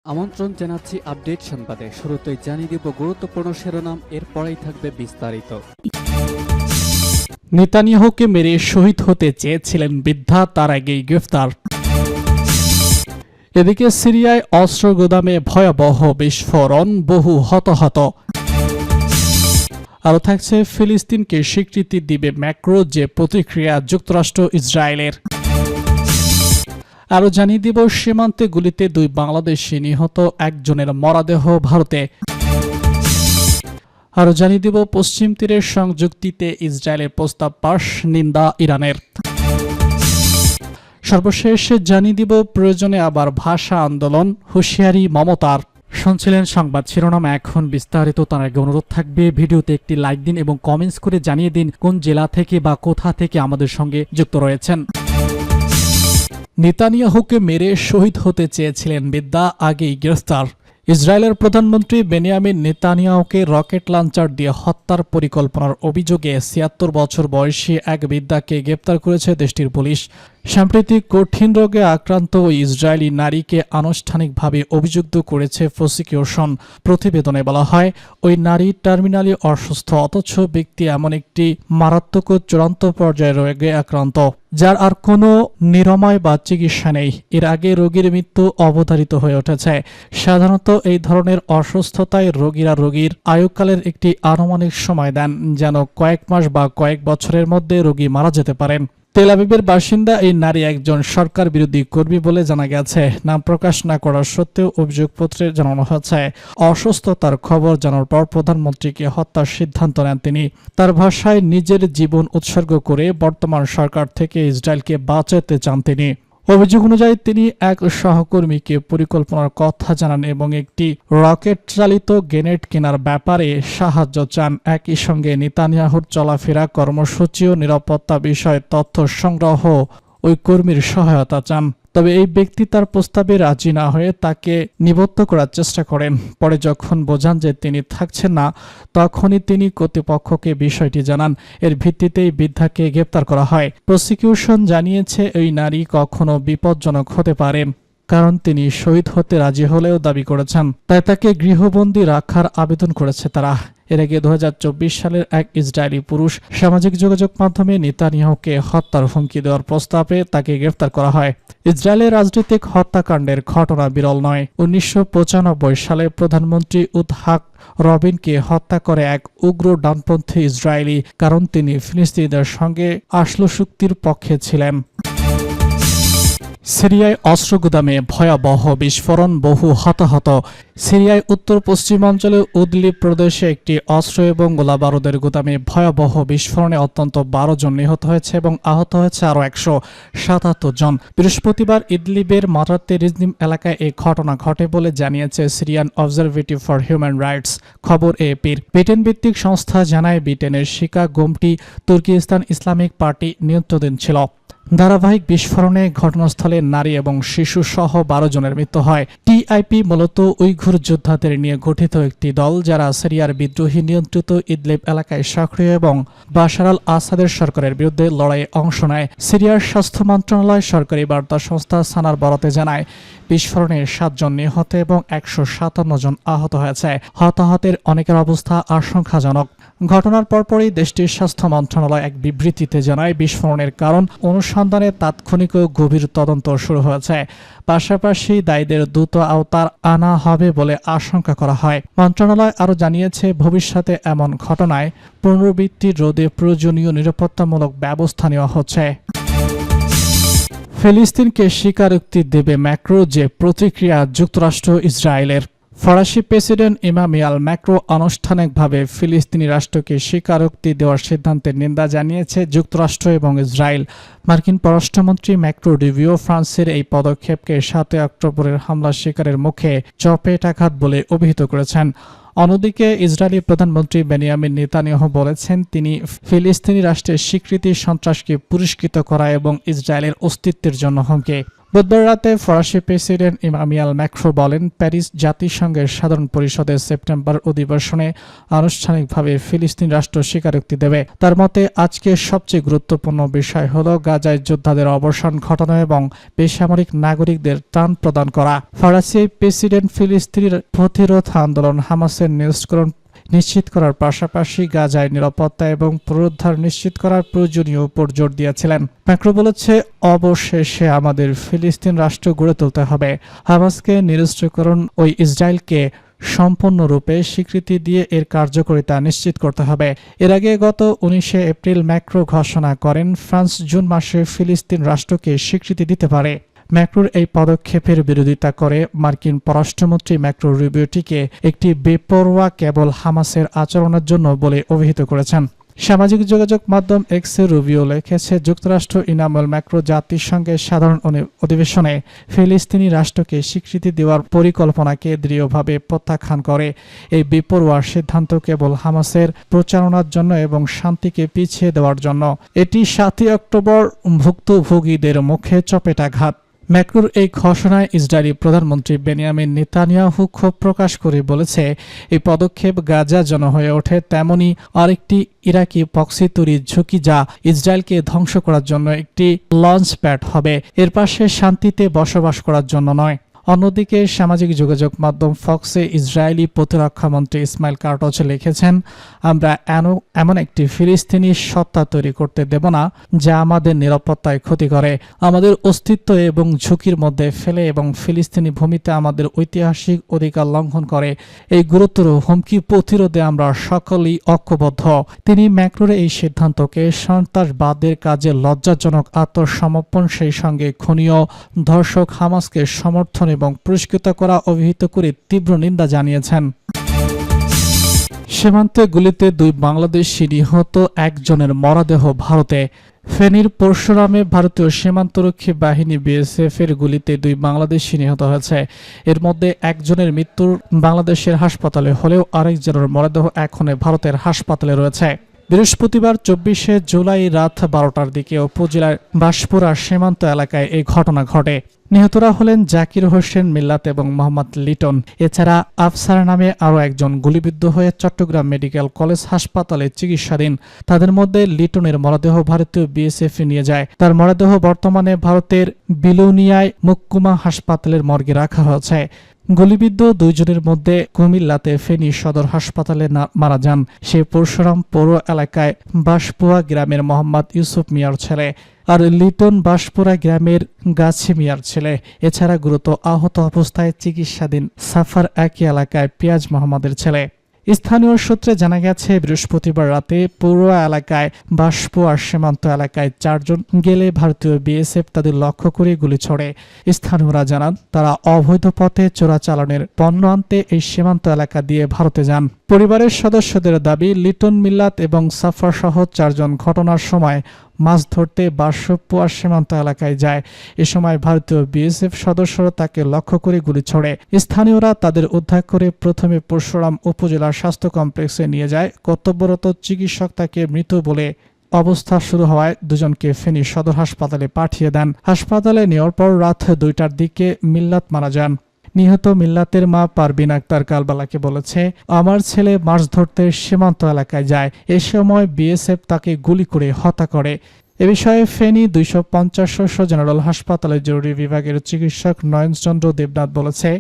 আমন্ত্রণ জানাচ্ছি আপডেট সংবাদে। শুরুতেই জানিয়ে দিব গুরুত্বপূর্ণ শিরোনাম, এরপরেই থাকবে বিস্তারিত। নেতানিয়াহুকে মেরে শহীদ হতে চেয়েছিলেন বৃদ্ধা, তার আগেই গ্রেফতার। এদিকে সিরিয়ায় অস্ত্র গোদামে ভয়াবহ বিস্ফোরণ, বহু হতাহত। আরও থাকছে ফিলিস্তিনকে স্বীকৃতি দিবে ম্যাক্রো, যে প্রতিক্রিয়া যুক্তরাষ্ট্র ইসরায়েলের। আরও জানিয়ে দিব সীমান্তে গুলিতে 2 বাংলাদেশি নিহত, একজনের মরদেহ ভারতে। আরও জানিয়ে দিব পশ্চিম তীরের সংযুক্তিতে ইসরায়েলের প্রস্তাব পাশ, নিন্দা ইরানের। সর্বশেষ জানিয়ে দিব প্রয়োজনে আবার ভাষা আন্দোলন, হুঁশিয়ারি মমতার। শুনছিলেন সংবাদ শিরোনাম, এখন বিস্তারিত। তার আগে অনুরোধ থাকবে ভিডিওতে একটি লাইক দিন এবং কমেন্টস করে জানিয়ে দিন কোন জেলা থেকে বা কোথা থেকে আমাদের সঙ্গে যুক্ত রয়েছেন। নেতানিয়াহুকে মেরে শহীদ হতে চেয়েছিলেন বৃদ্ধা, আগেই গ্রেফতার। ইসরায়েলের প্রধানমন্ত্রী বেনিয়ামিন নেতানিয়াহুকে রকেট লঞ্চার দিয়ে হত্যার পরিকল্পনার অভিযোগে ৭৬ বছর বয়সী এক বৃদ্ধাকে গ্রেপ্তার করেছে দেশটির পুলিশ। সাম্প্রতিক কঠিন রোগে আক্রান্ত ওই ইসরায়েলি নারীকে আনুষ্ঠানিকভাবে অভিযুক্ত করেছে প্রসিকিউশন। প্রতিবেদনে বলা হয়, ওই নারী টার্মিনালি অসুস্থ, অথচ ব্যক্তি এমন একটি মারাত্মক ও চূড়ান্ত পর্যায়ে রোগে আক্রান্ত যার আর কোনো নিরাময় বা চিকিৎসা নেই। এর আগে রোগীর মৃত্যু অবধারিত হয়ে উঠেছে। সাধারণত এই ধরনের অসুস্থতায় রোগীর আয়ুকালের একটি আনুমানিক সময় দেন, যেন কয়েক মাস বা কয়েক বছরের মধ্যে রোগী মারা যেতে পারেন। তেল আবিবের বাসিন্দা এই নারী একজন সরকার বিরোধী কর্মী বলে জানা গেছে। নাম প্রকাশ না করার সত্ত্বেও অভিযোগপত্রে জানানো হয়েছে, অসুস্থতার খবর জানার পর প্রধানমন্ত্রীকে হত্যার সিদ্ধান্ত নেন তিনি। তার ভাষায়, নিজের জীবন উৎসর্গ করে বর্তমান সরকার থেকে ইসরায়েলকে বাঁচাতে চান তিনি। অভিযোগ অনুযায়ী তিনি এক সহকর্মীকে পরিকল্পনার কথা জানান এবং একটি রকেট চালিত গ্রেনেড কেনার ব্যাপারে সাহায্য চান। একই সঙ্গে নেতানিয়াহুর চলাফেরা, কর্মসূচি ও নিরাপত্তা বিষয়ে তথ্য সংগ্রহ ওই কর্মীর সহায়তা চান। তবে এই ব্যক্তি তার প্রস্তাবে রাজি না হয়ে তাকে নিবদ্ধ করার চেষ্টা করেন। পরে যখন বোঝান যে তিনি থাকছেন না, তখনই তিনি কর্তৃপক্ষকে বিষয়টি জানান। এর ভিত্তিতেই বৃদ্ধাকে গ্রেপ্তার করা হয়। প্রসিকিউশন জানিয়েছে, এই নারী কখনো বিপজ্জনক হতে পারেন, কারণ তিনি শহীদ হতে রাজি হলেও দাবি করেছেন, তাই তাকে গৃহবন্দী রাখার আবেদন করেছে তারা। এর আগে ২০২৪ সালের এক ইসরায়েলি পুরুষ সামাজিক যোগাযোগ মাধ্যমে নেতানিয়াহুকে হত্যার হুমকি দেওয়ার প্রস্তাবে তাকে গ্রেফতার করা হয়। ইসরায়েলের রাজনৈতিক হত্যাকাণ্ডের ঘটনা বিরল নয়। ১৯৯৫ সালে প্রধানমন্ত্রী ইৎহাক রবিনকে হত্যা করে এক উগ্র ডানপন্থী ইসরায়েলি, কারণ তিনি ফিলিস্তিনিদের সঙ্গে অসলো চুক্তির পক্ষে ছিলেন। সিরিয়ায় অস্ত্র গুদামে ভয়াবহ বিস্ফোরণ, বহু হতাহত। সিরিয়ায় উত্তর পশ্চিমাঞ্চলে ইদলিব প্রদেশে একটি অস্ত্র এবং গোলাবারুদের গুদামে ভয়াবহ বিস্ফোরণে অন্তত ১২ জন নিহত হয়েছে এবং আহত হয়েছে আরও ১৭৭ জন। বৃহস্পতিবার ইদলিবের মারাত্তে রিজনিম এলাকায় এই ঘটনা ঘটে বলে জানিয়েছে Syrian observatory for human rights, খবর এএপির। ব্রিটেন ভিত্তিক সংস্থা জানায়, ব্রিটেনের শিকা গোমটি তুর্কিস্তান ইসলামিক পার্টি নিয়ন্ত্রণাধীন ছিল। ধারাবাহিক বিস্ফোরণে ঘটনাস্থলে নারী এবং শিশু সহ ১২ জনের মৃত্যু হয়। টিআইপি মূলত উইঘুর যোদ্ধাদের নিয়ে গঠিত একটি দল, যারা সিরিয়ার বিদ্রোহী নিয়ন্ত্রিত ইদলিব এলাকায় সক্রিয় এবং বাশার আল আসাদের সরকারের বিরুদ্ধে লড়াইয়ে অংশ নেয়। সিরিয়ার স্বাস্থ্য মন্ত্রণালয় সরকারি বার্তা সংস্থা সানার বরাতে জানায়, বিস্ফোরণে ৭ জন নিহত এবং ১৫৭ জন আহত হয়েছে। হতাহতের অনেকের অবস্থা আশঙ্কাজনক। ঘটনার পরপরই দেশটির স্বাস্থ্য মন্ত্রণালয় এক বিবৃতিতে জানায়, বিস্ফোরণের কারণ অনুসন্ধানে তাৎক্ষণিক ও গভীর তদন্ত শুরু হয়েছে। পাশাপাশি দায়ীদের দ্রুত আওতায় আনা হবে বলে আশঙ্কা করা হয়। মন্ত্রণালয় আরও জানিয়েছে, ভবিষ্যতে এমন ঘটনায় পুনরাবৃত্তি রোধে প্রয়োজনীয় নিরাপত্তামূলক ব্যবস্থা নেওয়া হচ্ছে। ফিলিস্তিনকে স্বীকারোক্তি দেবে ম্যাক্রো, যে প্রতিক্রিয়া যুক্তরাষ্ট্র ইসরায়েলের। ফরাসি প্রেসিডেন্ট ইমানুয়েল ম্যাক্রো আনুষ্ঠানিকভাবে ফিলিস্তিনি রাষ্ট্রকে স্বীকারোক্তি দেওয়ার সিদ্ধান্তের নিন্দা জানিয়েছে যুক্তরাষ্ট্র এবং ইসরায়েল। মার্কিন পররাষ্ট্রমন্ত্রী ম্যাক্রো রুবিও ফ্রান্সের এই পদক্ষেপকে ৭ অক্টোবরের হামলার শিকারের মুখে চপেটাঘাত বলে অভিহিত করেছেন। অন্যদিকে ইসরায়েলি প্রধানমন্ত্রী বেনিয়ামিন নেতানিয়াহু বলেছেন, তিনি ফিলিস্তিনি রাষ্ট্রের স্বীকৃতি সন্ত্রাসকে পুরস্কৃত করা এবং ইসরায়েলের অস্তিত্বের জন্য হুমকি। বুধবার রাতে ফরাসি প্রেসিডেন্ট ইমানুয়েল ম্যাক্রো বলেন, প্যারিস জাতিসংঘের সাধারণ পরিষদের সেপ্টেম্বর অধিবেশনে আনুষ্ঠানিকভাবে ফিলিস্তিন রাষ্ট্র স্বীকারোক্তি দেবে। তার মতে আজকের সবচেয়ে গুরুত্বপূর্ণ বিষয় হল গাজায় যোদ্ধাদের অবসান ঘটানো এবং বেসামরিক নাগরিকদের ত্রাণ প্রদান করা। ফরাসি প্রেসিডেন্ট ফিলিস্তিনের প্রতিরোধ আন্দোলন হামাসের নিষ্করণ নিশ্চিত করার পাশাপাশি গাজায় নিরাপত্তা এবং পুনরুদ্ধার নিশ্চিত করার প্রয়োজনীয় উপর জোর দিয়েছিলেন। ম্যাক্রো বলেছে, অবশেষে আমাদের ফিলিস্তিন রাষ্ট্র গড়ে তুলতে হবে। হামাসকে নিরস্ত্রীকরণ ও ইসরায়েলকে সম্পূর্ণরূপে স্বীকৃতি দিয়ে এর কার্যকারিতা নিশ্চিত করতে হবে। এর আগে গত 19 এপ্রিল ম্যাক্রো ঘোষণা করেন, ফ্রান্স জুন মাসে ফিলিস্তিন রাষ্ট্রকে স্বীকৃতি দিতে পারে। ম্যাক্রোর এই পদক্ষেপের বিরোধিতা করে মার্কিন পররাষ্ট্রমন্ত্রী মার্কো রুবিওটিকে একটি বেপরোয়া কেবল হামাসের আচরণের জন্য বলে অভিহিত করেছেন। সামাজিক যোগাযোগ মাধ্যম এক্সে রুবিও লিখেছে, যুক্তরাষ্ট্র ইমানুয়েল ম্যাক্রো জাতিসংঘের সাধারণ অধিবেশনে ফিলিস্তিনি রাষ্ট্রকে স্বীকৃতি দেওয়ার পরিকল্পনাকে দৃঢ়ভাবে প্রত্যাখ্যান করে। এই বেপরোয়া সিদ্ধান্ত কেবল হামাসের প্রচারণার জন্য এবং শান্তিকে পিছিয়ে দেওয়ার জন্য। এটি 7 অক্টোবর ভুক্তভোগীদের মুখে চপেটাঘাত। ম্যাক্রোর এই ঘোষণায় ইসরায়েলি প্রধানমন্ত্রী বেনিয়ামিন নেতানিয়াহু ক্ষোভ প্রকাশ করে বলেছে, এই পদক্ষেপ গাজা যেন হয়ে ওঠে তেমনি আরেকটি ইরাকি প্রক্সি তৈরির ঝুঁকি, যা ইসরায়েলকে ধ্বংস করার জন্য একটি লঞ্চ প্যাড হবে, এর পাশে শান্তিতে বসবাস করার জন্য নয়। অন্যদিকে সামাজিক যোগাযোগ মাধ্যম ফক্সে ইসরায়েলি প্রতিরক্ষামন্ত্রী ইসমাইল কার্টজ লিখেছেন, আমরা এমন একটি ফিলিস্তিনি সত্তা তৈরি করতে দেব না যা আমাদের নিরাপত্তায় ক্ষতি করে, আমাদের অস্তিত্ব এবং ঝুঁকির মধ্যে ফেলে এবং ফিলিস্তিনি ভূমিতে আমাদের ঐতিহাসিক অধিকার লঙ্ঘন করে। এই গুরুতর হুমকি প্রতিরোধে আমরা সকলেই ঐক্যবদ্ধ। তিনি ম্যাক্রোর এই সিদ্ধান্তকে সন্ত্রাসবাদের কাজে লজ্জাজনক আত্মসমর্পণ, সেই সঙ্গে খুনীয় ধর্ষক হামাসকে সমর্থন এবং পুরস্কৃত করা অভিহিত করে তীব্র নিন্দা জানিয়েছেন। সীমান্তে গুলিতে 2 বাংলাদেশি নিহত, একজনের মরদেহ ভারতে। ফেনীর পরশুরামে ভারতীয় সীমান্তরক্ষী বাহিনী বিএসএফ এর গুলিতে 2 বাংলাদেশি নিহত হয়েছে। এর মধ্যে একজনের মৃত্যুর বাংলাদেশের হাসপাতালে হলেও আরেকজনের মরদেহ এখনো ভারতের হাসপাতালে রয়েছে। বৃহস্পতিবার 24 জুলাই রাত 12টার দিকে উপজেলার বাঁশপুরা সীমান্ত এলাকায় এই ঘটনা ঘটে। নিহতরা হলেন জাকির হোসেন মিল্লাত এবং মোহাম্মদ লিটন। এছাড়া আফসার নামে আরও একজন গুলিবিদ্ধ হয়ে চট্টগ্রাম মেডিকেল কলেজ হাসপাতালে চিকিৎসাধীন। তাদের মধ্যে লিটনের মরদেহ ভারতীয় বিএসএফ নিয়ে যায়। তার মরদেহ বর্তমানে ভারতের বিলোনিয়ায় মহকুমা হাসপাতালের মর্গে রাখা হয়েছে। গুলিবিদ্ধ 2 জনের মধ্যে কুমিল্লাতে ফেনী সদর হাসপাতালে মারা যান। সে পরশুরাম পৌর এলাকায় বাঁশপুয়া গ্রামের মোহাম্মদ ইউসুফ মিয়ার ছেলে, আর লিটন বাঁশপুরা গ্রামের গাছি মিয়ার ছেলে। এছাড়া গুরুতর আহত অবস্থায় চিকিৎসাধীন সাফার একই এলাকায় পিয়াজ মোহাম্মদের ছেলে। স্থানীয় সূত্রে জানা গেছে, বৃহস্পতিবার রাতে পৌর এলাকায় বাঁশপুয়া সীমান্ত এলাকায় 4 জন গেলে ভারতীয় বিএসএফ তাদের লক্ষ্য করে গুলি ছোড়ে। স্থানীয়রা জানান, তারা অবৈধ পথে চোরাচালানের পণ্য আনতে এই সীমান্ত এলাকা দিয়ে ভারতে যান। পরিবারের সদস্যদের দাবি, লিটন, মিল্লাত এবং সাফার সহ 4 জন ঘটনার সময় মাছ ধরতে বাঁশপুয়া সীমান্ত এলাকায় যায়। এ সময় ভারতীয় বিএসএফ সদস্যরা তাকে লক্ষ্য করে গুলি ছোড়ে। স্থানীয়রা তাদের উদ্ধার করে প্রথমে পরশুরাম উপজেলার স্বাস্থ্য কমপ্লেক্সে নিয়ে যায়। কর্তব্যরত চিকিৎসক তাকে মৃত বলে অবস্থা শুরু হওয়ায় 2 জনকে ফেনী সদর হাসপাতালে পাঠিয়ে দেন। হাসপাতালে নেওয়ার পর রাত 2টার দিকে মিল্লাত মারা যান। নিহত মিল্লাতের মা পারবিন আক্তার কালবালাকে বলেছে, আমার ছেলে মাছ ধরতে সীমান্ত এলাকায় যায়, এ সময় বিএসএফ তাকে গুলি করে হত্যা করে। এ বিষয়ে ফেনী 250 জেনারেল হাসপাতালের জরুরি বিভাগের চিকিৎসক নয়নচন্দ্র দেবনাথ বলেছে,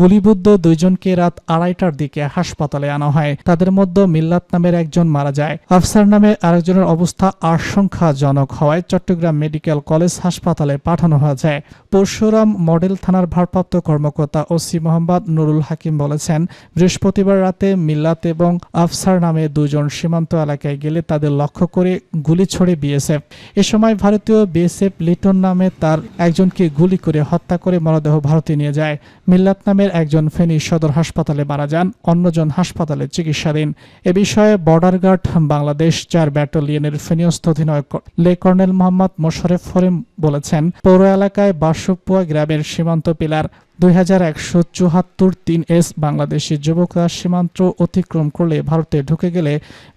গুলিবিদ্ধ 2 জনকে রাত 2:30টার দিকে হাসপাতালে আনা হয়। তাদের মধ্যে মিল্লাত নামের একজন মারা যায়। আফসার নামে আরেকজনের অবস্থা আশঙ্কাজনক হওয়ায় চট্টগ্রাম মেডিকেল কলেজ হাসপাতালে পাঠানো হয়েছে। পরশুরাম মডেল থানার ভারপ্রাপ্ত কর্মকর্তা ওসি মোহাম্মদ নুরুল হাকিম বলেছেন, বৃহস্পতিবার রাতে মিল্লাত এবং আফসার নামে 2 জন সীমান্ত এলাকায় গেলে তাদের লক্ষ্য করে গুলি ছোড়ে বিএসএফ। এ সময় ভারতীয় বিএসএফ লিটন নামে তার একজনকে গুলি করে হত্যা করে মরদেহ ভারতে নিয়ে যায়। মিল্লাত নামের একজন ফেনী সদর হাসপাতালে মারা যান, অন্যজন হাসপাতালে চিকিৎসাধীন। এ বিষয়ে বর্ডার গার্ড বাংলাদেশ 4 ব্যাটালিয়নের ফেনীস্থ অধিনায়ক লে কর্নেল মোহাম্মদ মোশাররফ ফরিম বলেছেন, পৌর এলাকায় বাঁশপুয়া গ্রামের সীমান্ত পিলার 2174-3S বাংলাদেশি যুবকরা সীমান্ত অতিক্রম করলে ভারতে ঢুকে গেলে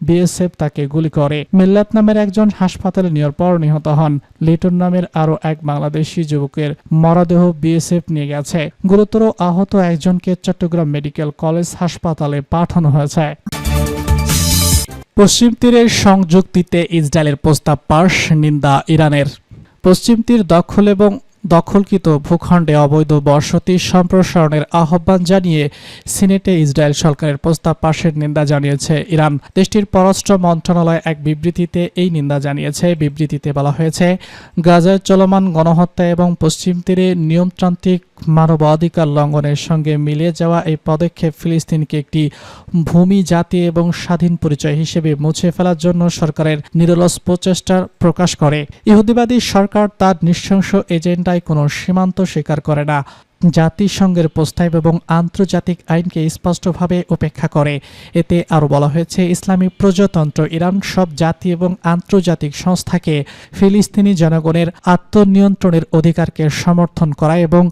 বিএসএফ তাকে গুলি করে। মিল্লাত নামের একজন হাসপাতালে নেওয়ার পর নিহত হন। লিটন নামের আরও এক বাংলাদেশি যুবকের মরদেহ বিএসএফ নিয়ে গেছে। গুরুতর আহত একজনকে চট্টগ্রাম মেডিকেল কলেজ হাসপাতালে পাঠানো হয়েছে। পশ্চিম তীরের সংযুক্তিতে ইসরায়েলের প্রস্তাব পাশ, নিন্দা ইরানের। পশ্চিম তীর দখল এবং দখলকৃত ভূখণ্ডে অবৈধ বসতি সম্প্রসারণের আহ্বান জানিয়ে সিনেটে ইসরায়েল সরকারের প্রস্তাব পাশের নিন্দা জানিয়েছে ইরান। দেশটির পররাষ্ট্র মন্ত্রণালয় এক বিবৃতিতে এই নিন্দা জানিয়েছে। বিবৃতিতে বলা হয়েছে, গাজায় চলমান গণহত্যা এবং পশ্চিম তীরে নিয়মতান্ত্রিক মানবাধিকার লঙ্ঘনের সঙ্গে মিলে যাওয়া এই পদক্ষেপ ফিলিস্তিনকে একটি ভূমি, জাতি এবং স্বাধীন পরিচয় হিসেবে মুছে ফেলার জন্য সরকারের নিরলস প্রচেষ্টার প্রকাশ করে। ইহুদিবাদী সরকার তার নৃশংস এজেন্ডায় কোনো সীমান্ত স্বীকার করে না, জাতিসংঘের প্রস্তাব এবং আন্তর্জাতিক আইনকে স্পষ্টভাবে উপেক্ষা করে। এতে আরও বলা হয়েছে, ইসলামী প্রজাতন্ত্র ইরান সব জাতি এবং আন্তর্জাতিক সংস্থাকে ফিলিস্তিনি জনগণের আত্মনিয়ন্ত্রণের অধিকারকে সমর্থন করা এবং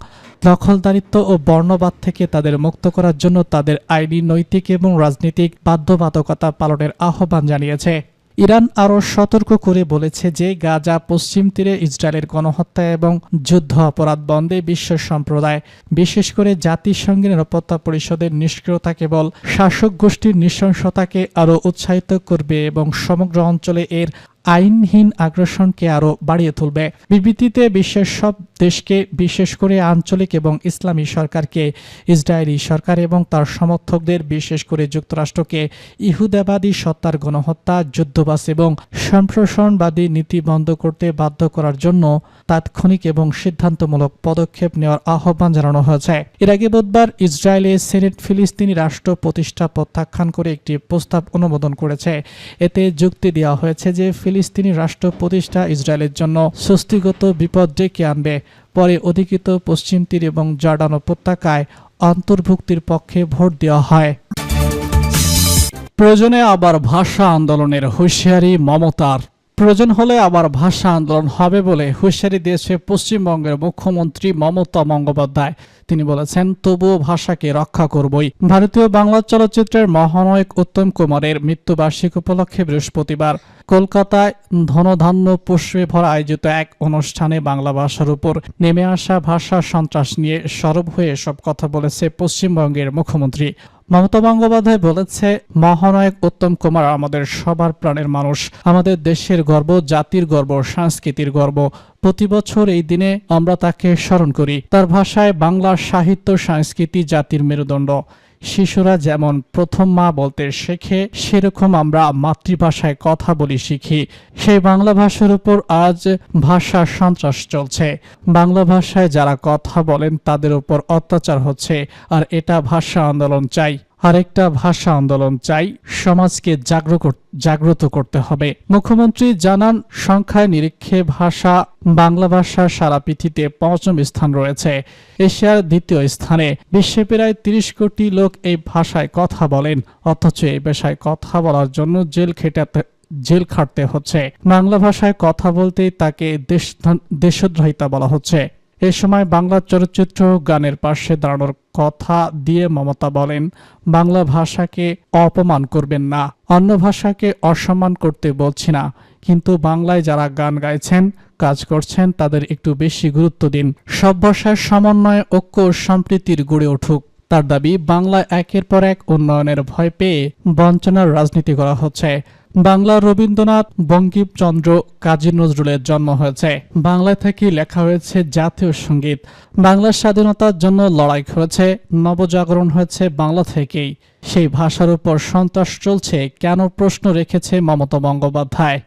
দখলদারিত্ব ও বর্ণবাদ থেকে তাদের মুক্ত করার জন্য তাদের আইনি, নৈতিক এবং রাজনৈতিক বাধ্যবাধকতা পালনের আহ্বান জানিয়েছে। ইরান আরও সতর্ক করে বলেছে যে গাজা পশ্চিম তীরে ইসরায়েলের গণহত্যা এবং যুদ্ধ অপরাধ বন্ধে বিশ্ব সম্প্রদায়, বিশেষ করে জাতিসংঘের নিরাপত্তা পরিষদের নিষ্ক্রিয়তা কেবল শাসক গোষ্ঠীর নৃশংসতাকে আরও উৎসাহিত করবে এবং সমগ্র অঞ্চলে এর আইনহীন আগ্রাসনকে আরও বাড়িয়ে তুলবে। বিবৃতিতে বিশ্বের সব দেশকে, বিশেষ করে আঞ্চলিক এবং ইসলামী সরকারকে, ইসরায়েলি সরকার এবং তার সমর্থকদের, বিশেষ করে যুক্তরাষ্ট্রকে ইহুদাবাদী সত্তার গণহত্যা, যুদ্ধবাস এবং সম্প্রসারণবাদী নীতি বন্ধ করতে বাধ্য করার জন্য তাৎক্ষণিক এবং সিদ্ধান্তমূলক পদক্ষেপ নেওয়ার আহ্বান জানানো হয়েছে। এর আগে বুধবার ইসরায়েলের সিনেট ফিলিস্তিনি রাষ্ট্র প্রতিষ্ঠা প্রত্যাখ্যান করে একটি প্রস্তাব অনুমোদন করেছে। এতে যুক্তি দেওয়া হয়েছে যে ফিলিস্তিনি রাষ্ট্র প্রতিষ্ঠা ইসরায়েলের জন্য স্বস্তিগত বিপদ ডেকে আনবে। পরে অধিকৃত পশ্চিম তীর এবং জর্ডান উপত্যকায় অন্তর্ভুক্তির পক্ষে ভোট দেওয়া হয়। প্রয়োজনে আবার ভাষা আন্দোলনের হুঁশিয়ারি মমতার। প্রয়োজন হলে আবার ভাষা আন্দোলন হবে বলে হুঁশিয়ারি দিয়েছে পশ্চিমবঙ্গের মুখ্যমন্ত্রী মমতা বন্দ্যোপাধ্যায়। তিনি বলেছেন, তবুও ভাষাকে রক্ষা করবই। ভারতীয় বাংলা চলচ্চিত্রের মহানায়ক উত্তম কুমারের মৃত্যুবার্ষিকী উপলক্ষে বৃহস্পতিবার কলকাতায় ধনধান্য পুষ্পে ভরা আয়োজিত এক অনুষ্ঠানে বাংলা ভাষার উপর নেমে আসা ভাষা সন্ত্রাস নিয়ে সরব হয়ে এসব কথা বলেছে পশ্চিমবঙ্গের মুখ্যমন্ত্রী। মমতা বন্দ্যোপাধ্যায় বলেছে, মহানায়ক উত্তম কুমার আমাদের সবার প্রাণের মানুষ, আমাদের দেশের গর্ব, জাতির গর্ব, সংস্কৃতির গর্ব। প্রতি বছর এই দিনে আমরা তাকে স্মরণ করি। তার ভাষায় বাংলা সাহিত্য, সংস্কৃতি জাতির মেরুদণ্ড। শিশুরা যেমন প্রথম মা বলতে শেখে, সেরকম আমরা মাতৃভাষায় কথা বলি, শিখি। সেই বাংলা ভাষার উপর আজ ভাষা সন্ত্রাস চলছে। বাংলা ভাষায় যারা কথা বলেন তাদের উপর অত্যাচার হচ্ছে, আর এটা ভাষা আন্দোলন চাই। আরেকটা ভাষা আন্দোলন চাই, সমাজকে জাগ্রত করতে হবে। মুখ্যমন্ত্রী জানান, সংখ্যায় নিরীক্ষে বাংলা ভাষা সারা পৃথিবীতে ৫ম স্থান রয়েছে, এশিয়ার ২য় স্থানে। বিশ্বে প্রায় ৩০ কোটি লোক এই ভাষায় কথা বলেন, অথচ এই ভাষায় কথা বলার জন্য জেল খাটতে হচ্ছে। বাংলা ভাষায় কথা বলতেই তাকে দেশদ্রোহিতা বলা হচ্ছে। এ সময় বাংলা চলচ্চিত্র গানের পাশে দাঁড়ানোর কথা দিয়ে মমতা বলেন, বাংলা ভাষাকে অপমান করবেন না, অন্য ভাষাকে অসম্মান করতে বলছি না, কিন্তু বাংলায় যারা গান গাইছেন, কাজ করছেন, তাদের একটু বেশি গুরুত্ব দিন। সব ভাষার সমন্বয়ে ঐক্য ও সম্প্রীতির গড়ে উঠুক। তার দাবি, বাংলায় একের পর এক উন্নয়নের ভয় পেয়ে বঞ্চনার রাজনীতি করা হচ্ছে। বাংলা রবীন্দ্রনাথ, বঙ্কিমচন্দ্র, কাজী নজরুলের জন্ম হয়েছে। বাংলা থেকেই লেখা হয়েছে জাতীয় সঙ্গীত। বাংলার স্বাধীনতার জন্য লড়াই হয়েছে, নবজাগরণ হয়েছে বাংলা থেকেই। সেই ভাষার উপর সন্ত্রাস চলছে কেন, প্রশ্ন রেখেছে মমতা বন্দ্যোপাধ্যায়।